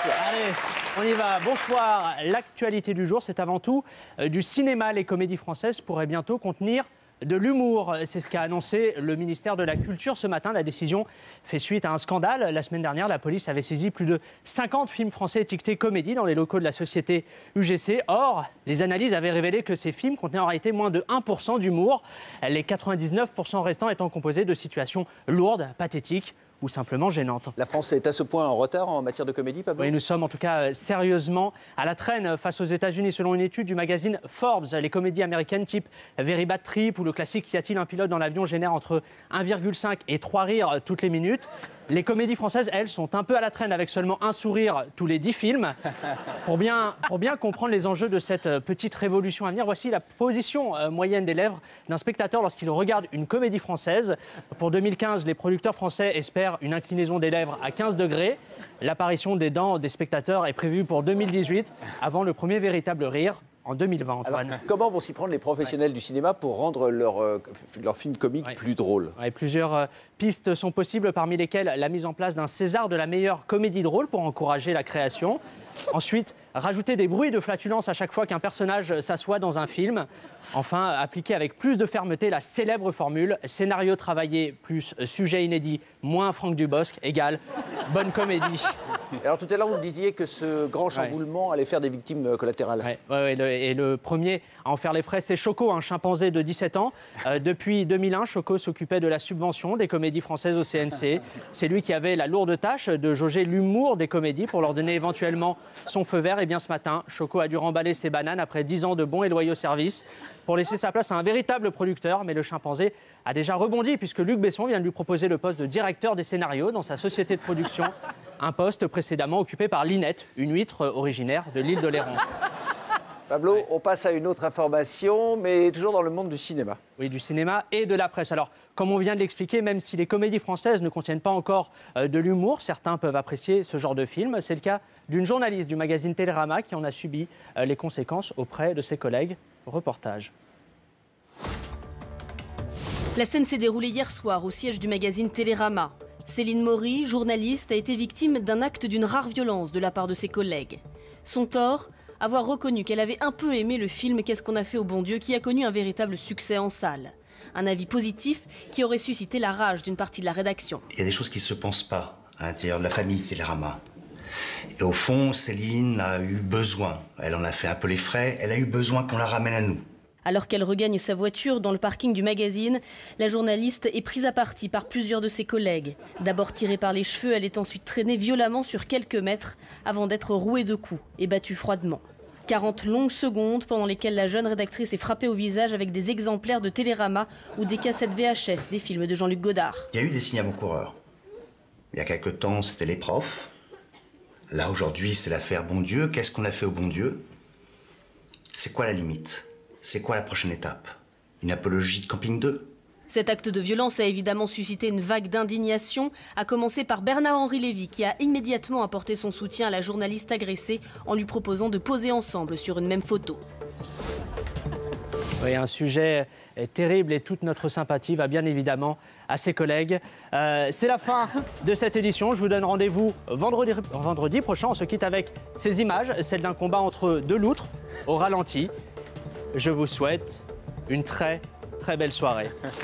Allez, on y va. Bonsoir. L'actualité du jour, c'est avant tout du cinéma. Les comédies françaises pourraient bientôt contenir de l'humour. C'est ce qu'a annoncé le ministère de la Culture ce matin. La décision fait suite à un scandale. La semaine dernière, la police avait saisi plus de 50 films français étiquetés comédie dans les locaux de la société UGC. Or, les analyses avaient révélé que ces films contenaient en réalité moins de 1% d'humour. Les 99% restants étant composés de situations lourdes, pathétiques ou simplement gênante. La France est à ce point en retard en matière de comédie, Pablo? Oui, nous sommes en tout cas sérieusement à la traîne face aux États-Unis. Selon une étude du magazine Forbes, les comédies américaines type Very Bad Trip ou le classique Y a-t-il un pilote dans l'avion génèrent entre 1,5 et 3 rires toutes les minutes. Les comédies françaises, elles, sont un peu à la traîne avec seulement un sourire tous les 10 films. Pour bien comprendre les enjeux de cette petite révolution à venir, voici la position moyenne des lèvres d'un spectateur lorsqu'il regarde une comédie française. Pour 2015, les producteurs français espèrent une inclinaison des lèvres à 15 degrés. L'apparition des dents des spectateurs est prévue pour 2018, avant le premier véritable rire en 2020, Antoine. Alors, comment vont s'y prendre les professionnels du cinéma pour rendre leur film comique plus drôle? Plusieurs pistes sont possibles, parmi lesquelles la mise en place d'un César de la meilleure comédie drôle pour encourager la création. Ensuite, rajouter des bruits de flatulence à chaque fois qu'un personnage s'assoit dans un film. Enfin, appliquer avec plus de fermeté la célèbre formule scénario travaillé plus sujet inédit moins Franck Dubosc égale bonne comédie. Alors tout à l'heure, vous me disiez que ce grand chamboulement allait faire des victimes collatérales. Et le premier à en faire les frais, c'est Choco, un chimpanzé de 17 ans. Depuis 2001, Choco s'occupait de la subvention des comédies françaises au CNC. C'est lui qui avait la lourde tâche de jauger l'humour des comédies pour leur donner éventuellement son feu vert. Et bien ce matin, Choco a dû remballer ses bananes après 10 ans de bons et loyaux services pour laisser sa place à un véritable producteur. Mais le chimpanzé a déjà rebondi puisque Luc Besson vient de lui proposer le poste de directeur des scénarios dans sa société de production. Un poste précédemment occupé par Linette, une huître originaire de l'île d'Oléron. Pablo, on passe à une autre information, mais toujours dans le monde du cinéma. Oui, du cinéma et de la presse. Alors, comme on vient de l'expliquer, même si les comédies françaises ne contiennent pas encore de l'humour, certains peuvent apprécier ce genre de film. C'est le cas d'une journaliste du magazine Télérama qui en a subi les conséquences auprès de ses collègues. Reportage. La scène s'est déroulée hier soir au siège du magazine Télérama. Céline Maury, journaliste, a été victime d'un acte d'une rare violence de la part de ses collègues. Son tort, avoir reconnu qu'elle avait un peu aimé le film Qu'est-ce qu'on a fait au bon Dieu, qui a connu un véritable succès en salle. Un avis positif qui aurait suscité la rage d'une partie de la rédaction. Il y a des choses qui ne se pensent pas à l'intérieur de la famille Télérama. Et au fond, Céline a eu besoin, elle en a fait un peu les frais, elle a eu besoin qu'on la ramène à nous. Alors qu'elle regagne sa voiture dans le parking du magazine, la journaliste est prise à partie par plusieurs de ses collègues. D'abord tirée par les cheveux, elle est ensuite traînée violemment sur quelques mètres avant d'être rouée de coups et battue froidement. 40 longues secondes pendant lesquelles la jeune rédactrice est frappée au visage avec des exemplaires de Télérama ou des cassettes VHS des films de Jean-Luc Godard. Il y a eu des signes avant-coureurs. Il y a quelque temps, c'était les profs. Là, aujourd'hui, c'est l'affaire Bon Dieu. Qu'est-ce qu'on a fait au bon Dieu? C'est quoi la limite? C'est quoi la prochaine étape? Une apologie de Camping 2? Cet acte de violence a évidemment suscité une vague d'indignation, à commencer par Bernard-Henri Lévy, qui a immédiatement apporté son soutien à la journaliste agressée en lui proposant de poser ensemble sur une même photo. Oui, un sujet terrible et toute notre sympathie va bien évidemment à ses collègues. C'est la fin de cette édition. Je vous donne rendez-vous vendredi prochain. On se quitte avec ces images, celle d'un combat entre deux loutres au ralenti. Je vous souhaite une très belle soirée. Merci.